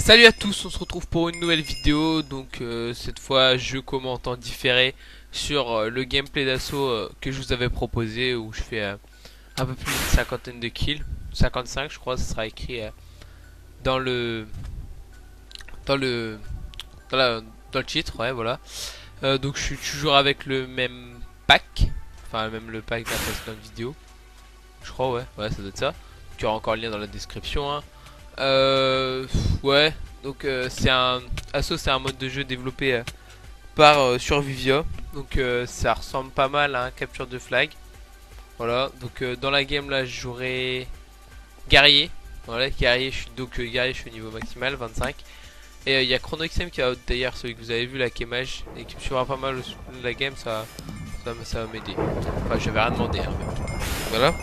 Salut à tous, on se retrouve pour une nouvelle vidéo. Donc cette fois je commente en différé sur le gameplay d'assaut que je vous avais proposé, où je fais un peu plus d'une cinquantaine de kills, 55 je crois, ça sera écrit dans le dans le dans, la- dans le titre, ouais voilà. Donc je suis toujours avec le même pack, enfin même le pack de la précédente vidéo, je crois, ouais ça doit être ça. Il y aura encore le lien dans la description, hein. Ouais, donc c'est un Asso, c'est un mode de jeu développé par Survivia. Donc ça ressemble pas mal à un capture de flag. Voilà, donc dans la game là, je jouerai guerrier. Voilà, guerrier, guerrier, je suis au niveau maximal 25. Et il y a ChronoXM qui a d'ailleurs celui que vous avez vu là, qui est mage et qui me suivra pas mal la game, ça va m'aider. Enfin, je vais rien demander, hein, mais voilà.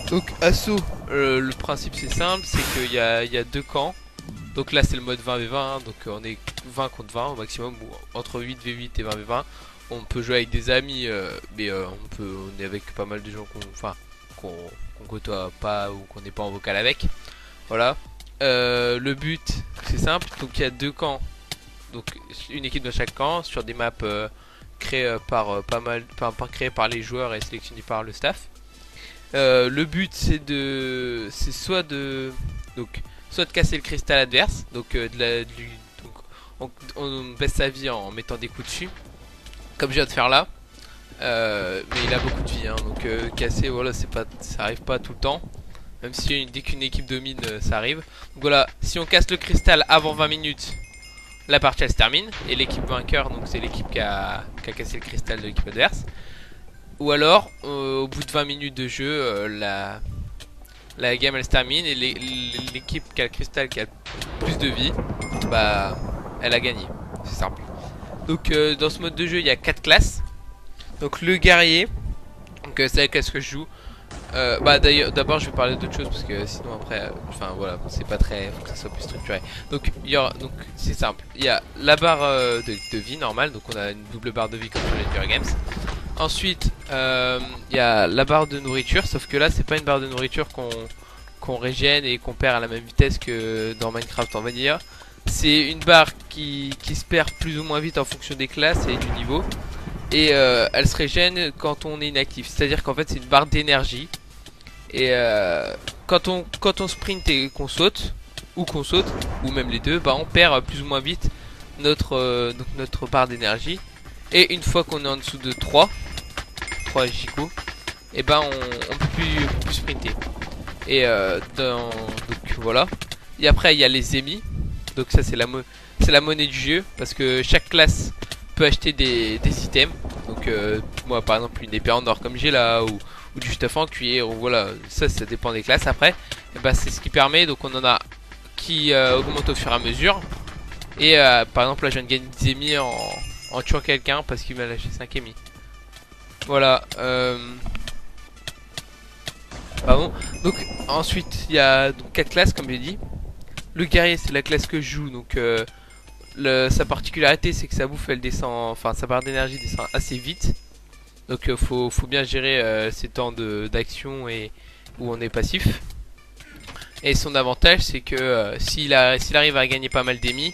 Donc assaut, le principe c'est simple, c'est qu'il y a deux camps. Donc là c'est le mode 20v20, hein, donc on est 20 contre 20 au maximum, ou entre 8v8 et 20v20. On peut jouer avec des amis, mais on est avec pas mal de gens qu'on côtoie pas ou qu'on n'est pas en vocal avec. Voilà. Le but c'est simple, donc il y a deux camps, donc une équipe dans chaque camp sur des maps créées créées par les joueurs et sélectionnées par le staff. Le but c'est soit de casser le cristal adverse, donc on baisse sa vie en mettant des coups dessus, comme je viens de faire là. Mais il a beaucoup de vie, hein, donc casser, voilà, ça arrive pas tout le temps. Même si dès qu'une équipe domine, ça arrive. Donc voilà, si on casse le cristal avant 20 minutes, la partie elle se termine. Et l'équipe vainqueur, donc c'est l'équipe qui a cassé le cristal de l'équipe adverse. Ou alors, au bout de 20 minutes de jeu, la game elle se termine et l'équipe qui a le cristal qui a le plus de vie, bah elle a gagné. C'est simple. Donc dans ce mode de jeu il y a 4 classes. Donc le guerrier, donc c'est la classe que je joue. Bah d'ailleurs d'abord je vais parler d'autre chose parce que sinon après enfin voilà, c'est pas très, faut que ça soit plus structuré. Donc donc c'est simple, il y a la barre de vie normale, donc on a une double barre de vie comme sur les Hunger Games. Ensuite, il y a la barre de nourriture, sauf que là, c'est pas une barre de nourriture qu'on régène et qu'on perd à la même vitesse que dans Minecraft en Vanilla. C'est une barre qui se perd plus ou moins vite en fonction des classes et du niveau. Et elle se régène quand on est inactif. C'est-à-dire qu'en fait, c'est une barre d'énergie. Et quand on sprint et qu'on saute, ou même les deux, bah on perd plus ou moins vite donc notre barre d'énergie. Et une fois qu'on est en dessous de 3 gigots, et ben on peut plus sprinter. Et donc voilà. Et après il y a les émis. Donc ça c'est la monnaie du jeu, parce que chaque classe peut acheter des items. Donc moi par exemple une épée en or comme j'ai là, ou du stuff en cuir, ou voilà, ça dépend des classes. Après et ben, c'est ce qui permet, donc on en a qui augmente au fur et à mesure. Et par exemple là je viens de gagner des émis en tuant quelqu'un parce qu'il m'a lâché 5 émis. Voilà. Pardon. Donc ensuite il y a donc 4 classes comme j'ai dit. Le guerrier c'est la classe que je joue, donc sa particularité c'est que sa bouffe elle descend, enfin sa barre d'énergie descend assez vite. Donc faut bien gérer ses temps d'action et où on est passif. Et son avantage c'est que s'il arrive à gagner pas mal d'émis,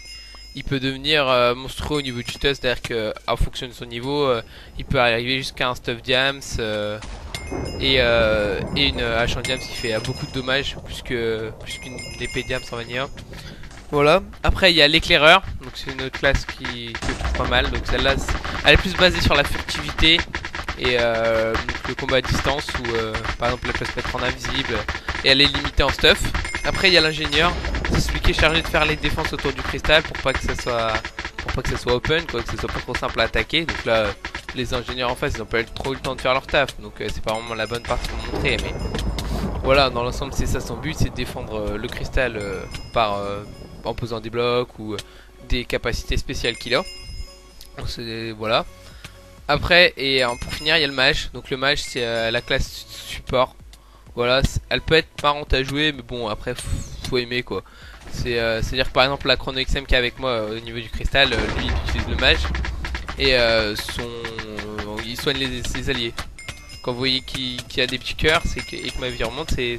il peut devenir monstrueux au niveau du stuff, c'est-à-dire qu'en fonction de son niveau, il peut arriver jusqu'à un stuff diams et une hache en diams qui fait beaucoup de dommages, plus qu'une épée diams en vanilla. Voilà. Après il y a l'éclaireur, donc c'est une autre classe que je trouve pas mal. Donc celle-là, elle est plus basée sur la furtivité et le combat à distance, où par exemple elle peut se mettre en invisible et elle est limitée en stuff. Après il y a l'ingénieur, c'est celui qui est chargé de faire les défenses autour du cristal pour pas que ça soit open, quoi, que ce soit pas trop simple à attaquer. Donc là les ingénieurs en face ils ont pas trop eu le temps de faire leur taf, donc c'est pas vraiment la bonne partie pour montrer, mais voilà, dans l'ensemble c'est ça son but, c'est de défendre le cristal en posant des blocs ou des capacités spéciales qu'il a. Voilà. Après et pour finir il y a le mage, donc le mage c'est la classe support. Voilà, elle peut être marrante à jouer, mais bon après faut aimer quoi. C'est-à-dire que par exemple la ChronoXM qui est avec moi au niveau du cristal, lui il utilise le mage et il soigne ses alliés. Quand vous voyez qu'il a des petits cœurs, et que ma vie remonte, c'est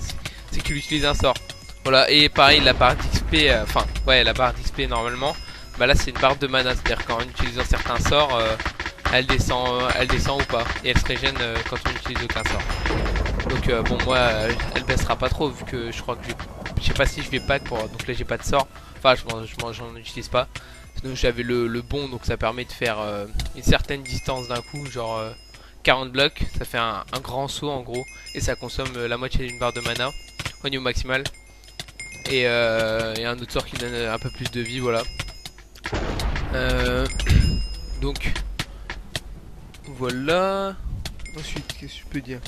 qu'il utilise un sort. Voilà, et pareil, la barre d'XP, enfin, ouais, la barre d'XP normalement, bah là c'est une barre de mana, c'est-à-dire qu'en utilisant certains sorts, elle descend ou pas, et elle se régène quand on n'utilise aucun sort. Donc bon, moi, elle baissera pas trop, vu que je crois que je sais pas si je vais pack pour, donc là j'ai pas de sort, enfin, j'en utilise pas. Sinon j'avais le bon, donc ça permet de faire une certaine distance d'un coup, genre 40 blocs, ça fait un grand saut en gros, et ça consomme la moitié d'une barre de mana au niveau maximal. Et un autre sort qui donne un peu plus de vie, voilà. Euh, donc voilà. Ensuite, qu'est-ce que je peux dire?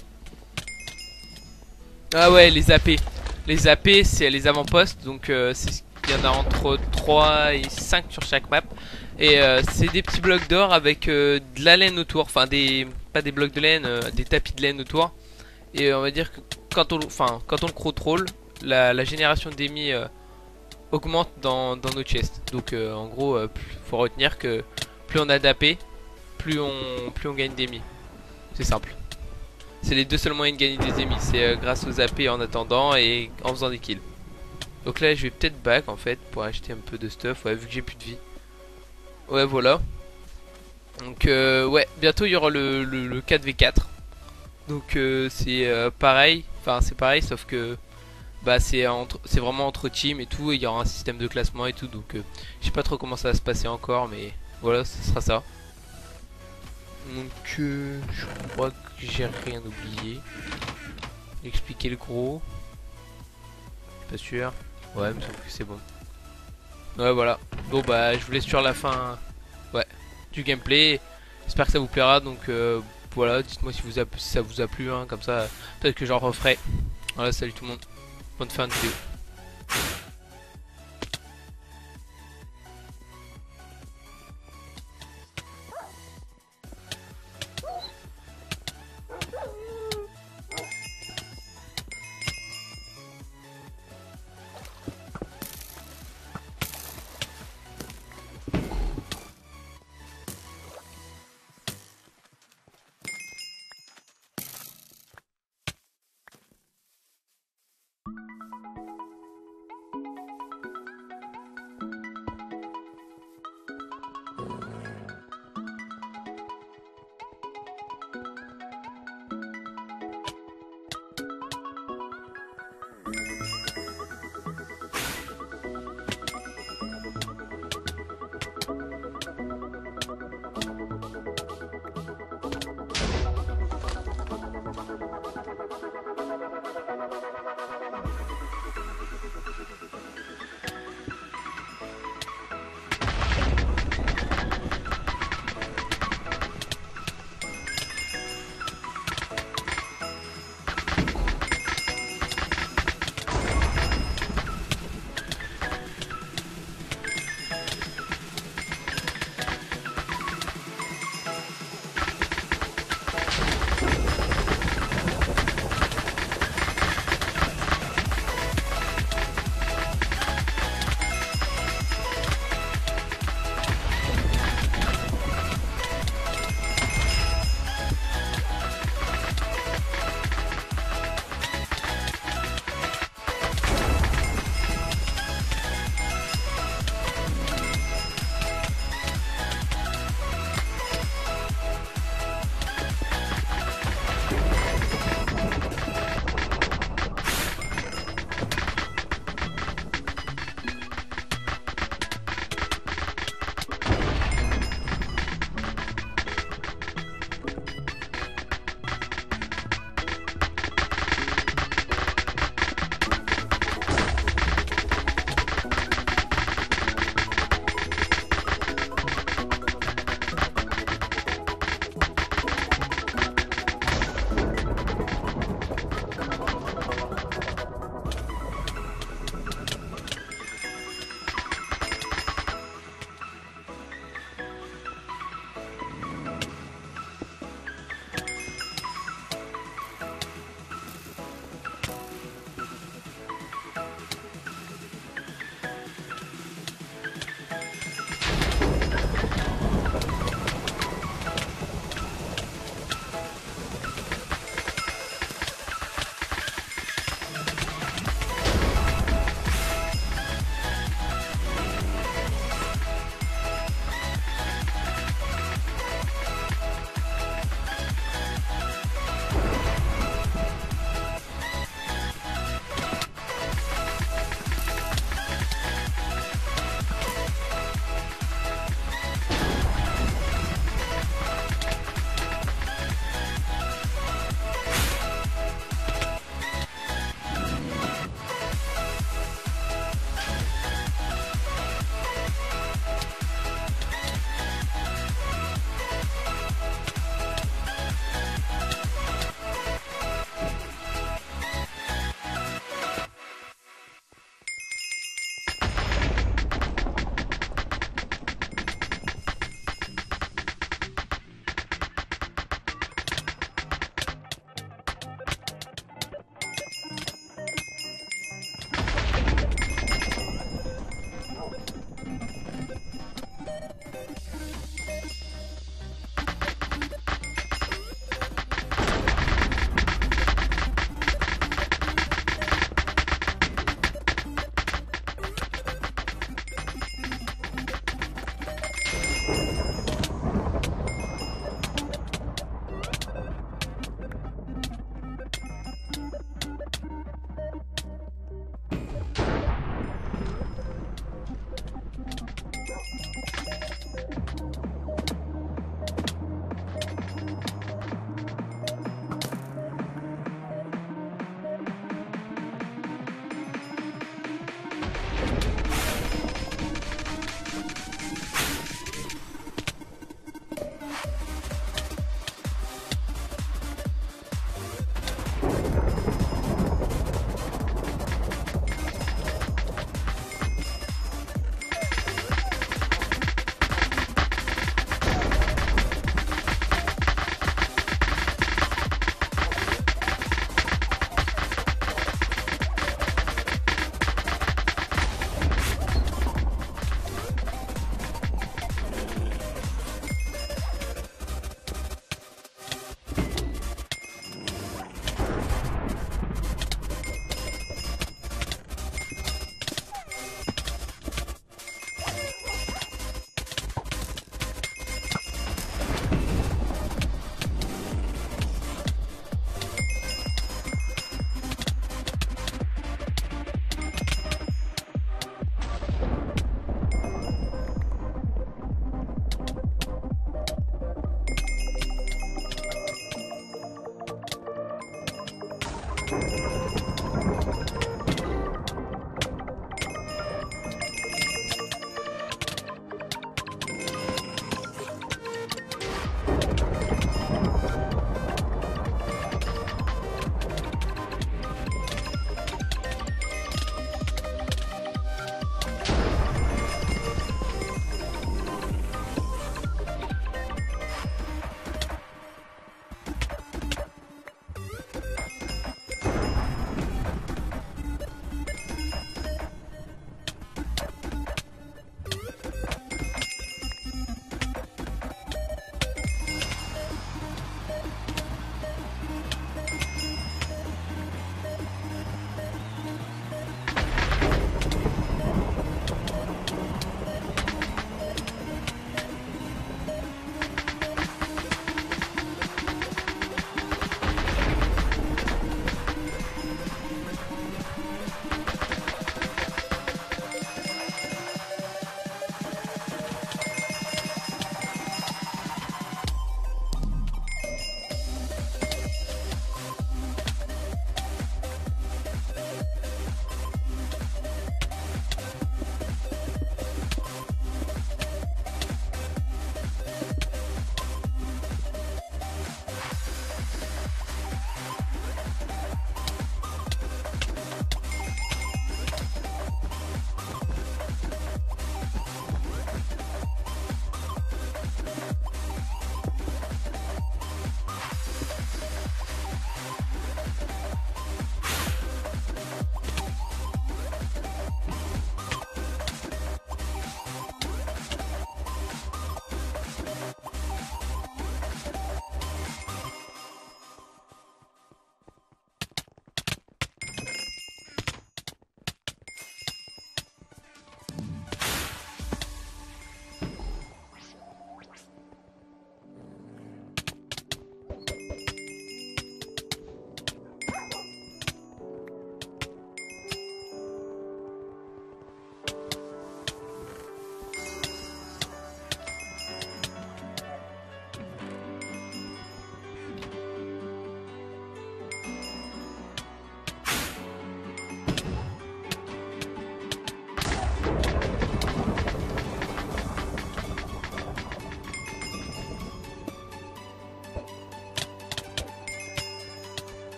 Ah ouais, les AP. Les AP, c'est les avant-postes, donc il y en a entre 3 et 5 sur chaque map. Et c'est des petits blocs d'or avec de la laine autour, enfin des pas des blocs de laine, des tapis de laine autour. Et on va dire que quand on le contrôle, la génération d'ennemis augmente dans nos chests. Donc en gros, faut retenir que plus on a d'AP, plus on gagne d'ennemis. C'est simple. C'est les deux seuls moyens de gagner des ennemis. C'est grâce aux AP en attendant et en faisant des kills. Donc là, je vais peut-être back en fait pour acheter un peu de stuff. Ouais, vu que j'ai plus de vie. Ouais, voilà. Donc ouais, bientôt il y aura le 4v4. Donc c'est pareil. Enfin, c'est pareil, sauf que bah c'est vraiment entre teams et tout, et il y aura un système de classement et tout, donc je sais pas trop comment ça va se passer encore, mais voilà, ce sera ça. Donc je crois que j'ai rien oublié. Expliquer le gros, pas sûr. Ouais, il me semble que c'est bon. Ouais, voilà. Bon bah je vous laisse sur la fin, ouais, du gameplay. J'espère que ça vous plaira, donc voilà, dites-moi si ça vous a plu, hein, comme ça peut-être que j'en referai. Voilà, salut tout le monde, bonne fin de vidéo.